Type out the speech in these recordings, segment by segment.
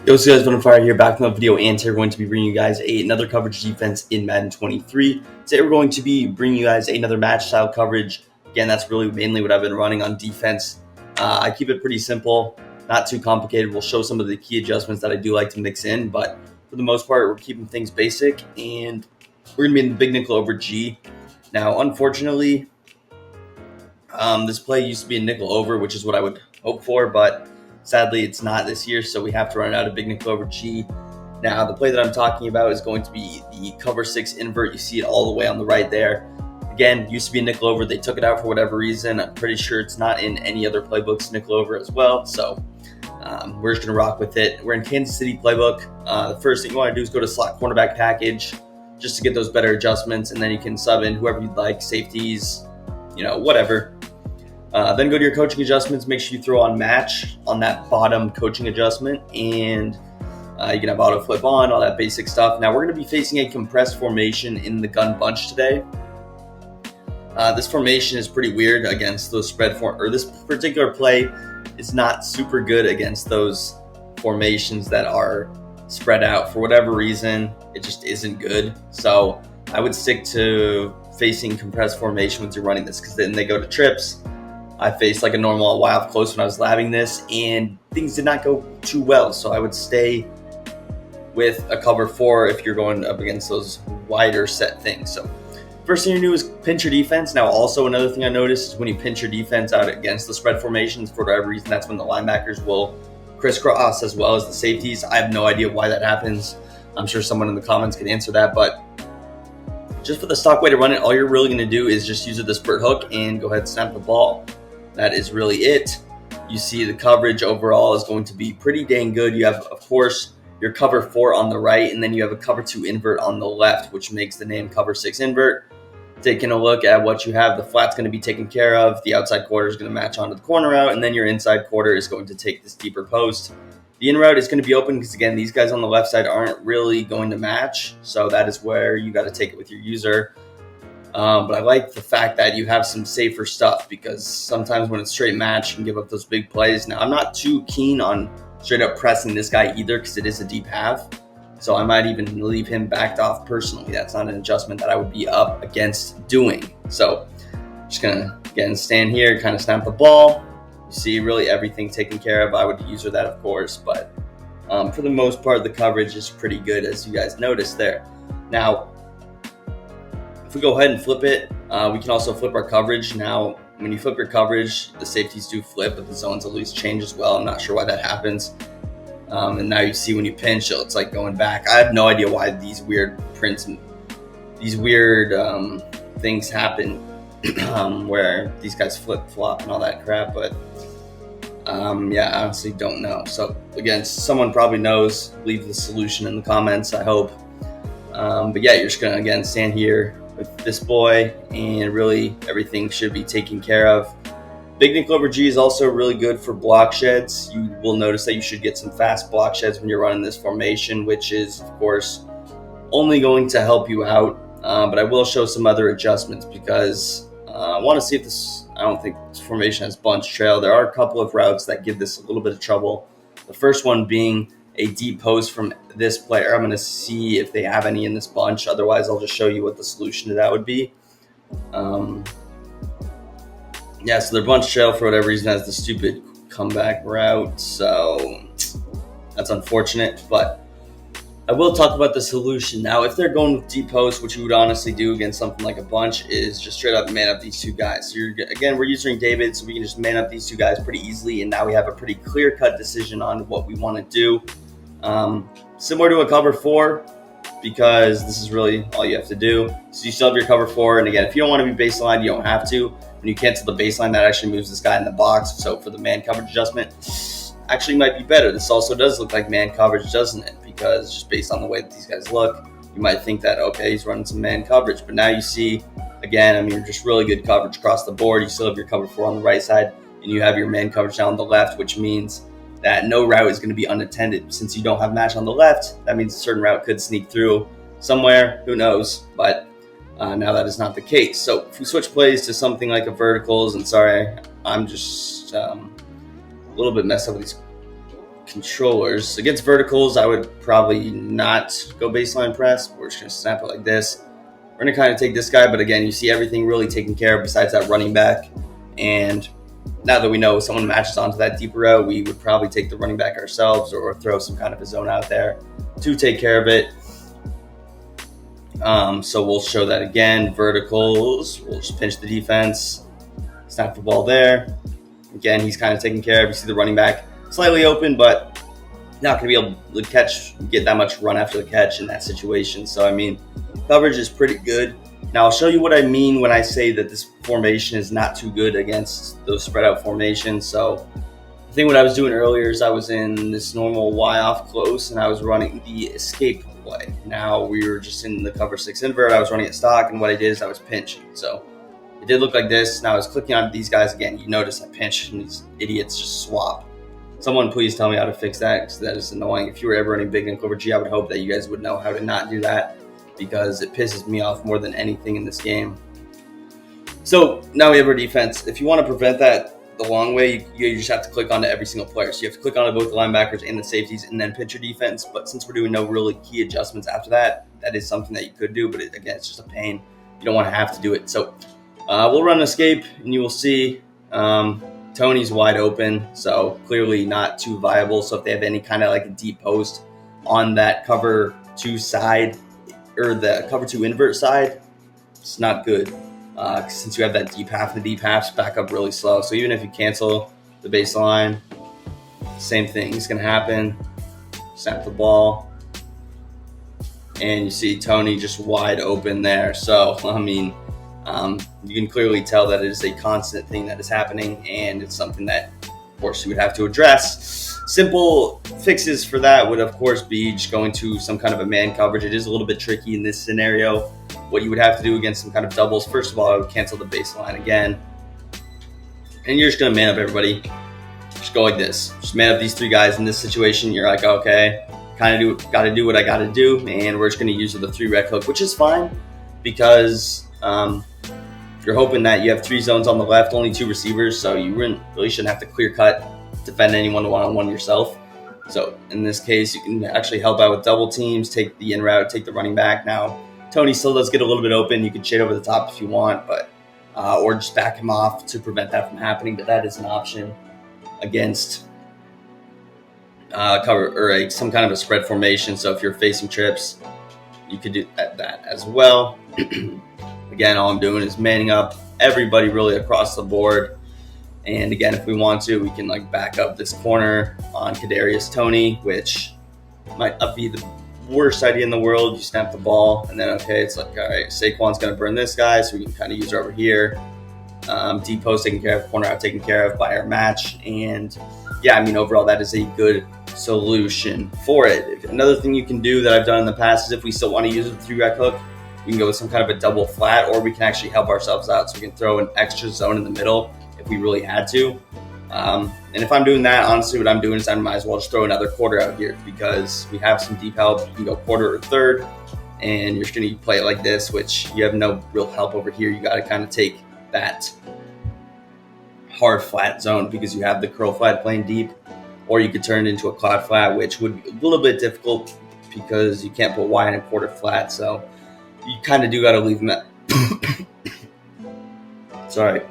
Yo, so guys, Fire here, back from the video, and today we're going to be bringing you guys another coverage defense in Madden 23. Today we're going to be bringing you guys another match style coverage. Again, that's really mainly what I've been running on defense. I keep it pretty simple, not too complicated. We'll show some of the key adjustments that I do like to mix in, but for the most part, we're keeping things basic, and we're going to be in the big nickel over G. Now, unfortunately, this play used to be a nickel over, which is what I would hope for, but sadly, it's not this year, so we have to run out of big nickel over G. Now, the play that I'm talking about is going to be the cover 6 invert. You see it all the way on the right there. Again, used to be a nickel over. They took it out for whatever reason. I'm pretty sure it's not in any other playbooks nickel over as well, so we're just going to rock with it. We're in Kansas City playbook. The first thing you want to do is go to slot cornerback package just to get those better adjustments, and then you can sub in whoever you'd like, safeties, whatever. Then go to your coaching adjustments. Make sure you throw on match on that bottom coaching adjustment, and you can have auto flip on, all that basic stuff. Now we're going to be facing a compressed formation in the gun bunch today. This formation is pretty weird against those spread this particular play is not super good against those formations that are spread out. For whatever reason, it just isn't good. So I would stick to facing compressed formation once you're running this, because then they go to trips. I faced like a normal wild close when I was labbing this, and things did not go too well. So I would stay with a cover 4 if you're going up against those wider set things. So first thing you do is pinch your defense. Now, also another thing I noticed is when you pinch your defense out against the spread formations, for whatever reason, that's when the linebackers will crisscross as well as the safeties. I have no idea why that happens. I'm sure someone in the comments can answer that, but just for the stock way to run it, all you're really going to do is just use the spurt hook and go ahead and snap the ball. That is really it. You see the coverage overall is going to be pretty dang good. You have, of course, your cover 4 on the right, and then you have a cover 2 invert on the left, which makes the name cover 6 invert. Taking a look at what you have, the flat's going to be taken care of. The outside quarter is going to match onto the corner route, and then your inside quarter is going to take this deeper post. The in route is going to be open because, again, these guys on the left side aren't really going to match, so that is where you got to take it with your user. But I like the fact that you have some safer stuff, because sometimes when it's straight match, you can give up those big plays. Now, I'm not too keen on straight up pressing this guy either, because it is a deep half. So I might even leave him backed off personally. That's not an adjustment that I would be up against doing. So I'm just going to, again, stand here, kind of snap the ball. You see really everything taken care of. I would user that, of course, but for the most part, the coverage is pretty good, as you guys noticed there. Now, if we go ahead and flip it, we can also flip our coverage. Now, when you flip your coverage, the safeties do flip, but the zones at least change as well. I'm not sure why that happens. And now you see when you pinch, it's like going back. I have no idea why these weird prints and these weird things happen where these guys flip-flop and all that crap. But yeah, I honestly don't know. So again, someone probably knows. Leave the solution in the comments, I hope. But yeah, you're just going to, again, stand here with this boy, and really everything should be taken care of. Big nickel over G is also really good for block sheds. You will notice that you should get some fast block sheds when you're running this formation, which is, of course, only going to help you out. But I will show some other adjustments, because I want to see if this, I don't think this formation has bunch trail. There are a couple of routes that give this a little bit of trouble. The first one being a deep post from this player. I'm going to see if they have any in this bunch. Otherwise, I'll just show you what the solution to that would be. Yeah, so their bunch trail, for whatever reason, has the stupid comeback route. So that's unfortunate, but I will talk about the solution. Now, if they're going with deep post, which you would honestly do against something like a bunch, is just straight up man up these two guys. So again, we're using David, so we can just man up these two guys pretty easily, and now we have a pretty clear-cut decision on what we want to do. Similar to a cover 4, because this is really all you have to do. So you still have your cover 4, and again, if you don't want to be baseline, you don't have to. When you cancel the baseline, that actually moves this guy in the box. So for the man coverage adjustment, actually might be better. This also does look like man coverage, doesn't it? Because just based on the way that these guys look, you might think that, okay, he's running some man coverage. But now you see, again, I mean, just really good coverage across the board. You still have your cover 4 on the right side, and you have your man coverage down on the left, which means that no route is going to be unattended. Since you don't have match on the left, that means a certain route could sneak through somewhere. Who knows? But now that is not the case. So if we switch plays to something like a verticals, and sorry, I'm just a little bit messed up with these controllers. Against verticals, I would probably not go baseline press. We're just going to snap it like this. We're going to kind of take this guy, but again, you see everything really taken care of besides that running back. And now that we know someone matches onto that deeper route, we would probably take the running back ourselves or throw some kind of a zone out there to take care of it. So we'll show that again. Verticals, we'll just pinch the defense, snap the ball there. Again, he's kind of taken care of. You see the running back slightly open, but not going to be able to get that much run after the catch in that situation. So, I mean, coverage is pretty good. Now, I'll show you what I mean when I say that this formation is not too good against those spread out formations. So, I think what I was doing earlier is I was in this normal Y off close, and I was running the escape play. Now, we were just in the cover 6 invert. I was running it stock, and what I did is I was pinching. So, it did look like this. Now I was clicking on these guys again. You notice I pinch and these idiots just swap. Someone please tell me how to fix that, because that is annoying. If you were ever running big in cover G, I would hope that you guys would know how to not do that, because it pisses me off more than anything in this game. So now we have our defense. If you want to prevent that the long way, you just have to click onto every single player. So you have to click onto both the linebackers and the safeties and then pinch your defense. But since we're doing no really key adjustments after that, that is something that you could do. But again, it's just a pain. You don't want to have to do it. So we'll run escape, and you will see Tony's wide open, so clearly not too viable. So if they have any kind of like a deep post on that cover 2 side or the cover 2 invert side, it's not good. Since you have that deep half, the deep halves back up really slow. So even if you cancel the baseline, same thing is going to happen. Snap the ball, and you see Tony just wide open there. So, I mean, you can clearly tell that it is a constant thing that is happening, and it's something that, of course, you would have to address. Simple fixes for that would, of course, be just going to some kind of a man coverage. It is a little bit tricky in this scenario. What you would have to do against some kind of doubles, first of all, I would cancel the baseline again, and you're just going to man up everybody. Just go like this. Just man up these 3 guys in this situation. You're like, okay, got to do what I got to do, and we're just going to use the 3 rec hook, which is fine, because you're hoping that you have 3 zones on the left, only 2 receivers, so you really shouldn't have to clear cut, defend anyone one-on-one yourself. So in this case, you can actually help out with double teams, take the in route, take the running back. Now, Tony still does get a little bit open. You can shade over the top if you want, but or just back him off to prevent that from happening. But that is an option against cover or some kind of a spread formation. So if you're facing trips, you could do that as well. Again, all I'm doing is manning up everybody really across the board. And again, if we want to, we can like back up this corner on Kadarius Toney, which might not be the worst idea in the world. You snap the ball, and then, okay, it's like, all right, Saquon's going to burn this guy, so we can kind of use her over here. Deep post taken care of, corner out taken care of by our match. And yeah, I mean, overall, that is a good solution for it. Another thing you can do that I've done in the past is if we still want to use the 3 rec hook, we can go with some kind of a double flat, or we can actually help ourselves out. So we can throw an extra zone in the middle if we really had to. And if I'm doing that, honestly, what I'm doing is I might as well just throw another quarter out here, because we have some deep help. You can go quarter or third, and you're just going to play it like this, which you have no real help over here. You got to kind of take that hard flat zone because you have the curl flat playing deep, or you could turn it into a cloud flat, which would be a little bit difficult because you can't put Y in a quarter flat. So you kind of do got to leave them at sorry.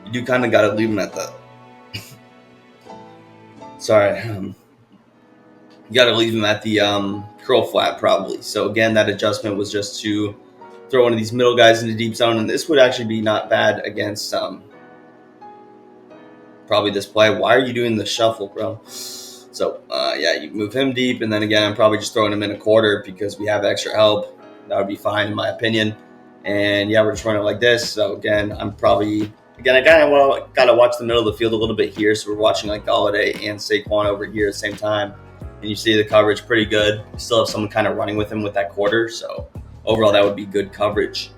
You do kind of got to leave them at the you got to leave them at the curl flat probably. So again, that adjustment was just to throw one of these middle guys into deep zone, and this would actually be not bad against probably this play. Why are you doing the shuffle, bro? So yeah, you move him deep, and then again, I'm probably just throwing him in a quarter because we have extra help. That would be fine in my opinion. And yeah, we're just running like this. So again, I got to watch the middle of the field a little bit here. So we're watching like Galladay and Saquon over here at the same time. And you see the coverage pretty good. We still have someone kind of running with him with that quarter. So overall, that would be good coverage.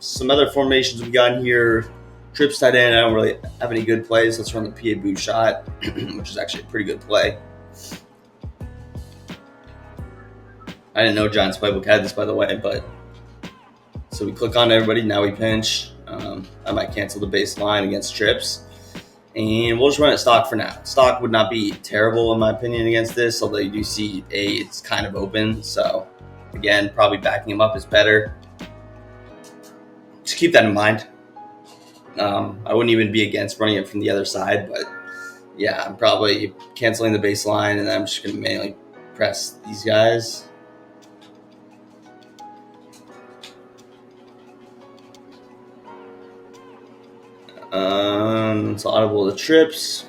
Some other formations we got in here. Trips tight end, I don't really have any good plays. Let's run the PA boot shot, which is actually a pretty good play. I didn't know Giants Playbook had this, by the way, but so we click on everybody. Now we pinch. I might cancel the baseline against trips. And we'll just run it stock for now. Stock would not be terrible in my opinion against this, although you do see it's kind of open. So again, probably backing him up is better. Just keep that in mind. I wouldn't even be against running it from the other side, but yeah, I'm probably canceling the baseline, and I'm just going to manually press these guys. It's audible the trips.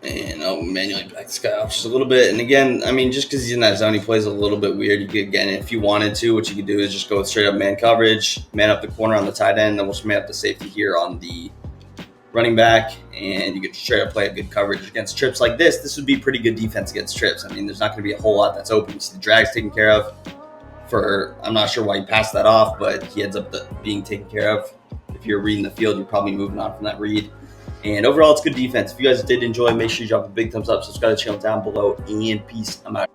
And I'll manually back this guy off just a little bit. And again, I mean, just because he's in that zone, he plays a little bit weird. You could, again, if you wanted to, what you could do is just go straight up man coverage, man up the corner on the tight end, then we'll just man up the safety here on the running back, and you could straight up play a good coverage against trips like this. This would be pretty good defense against trips. I mean, there's not going to be a whole lot that's open. You see the drag's taken care of. I'm not sure why he passed that off, but he ends up being taken care of. If you're reading the field, you're probably moving on from that read. And overall, it's good defense. If you guys did enjoy, make sure you drop a big thumbs up, subscribe to the channel down below, and peace. I'm out.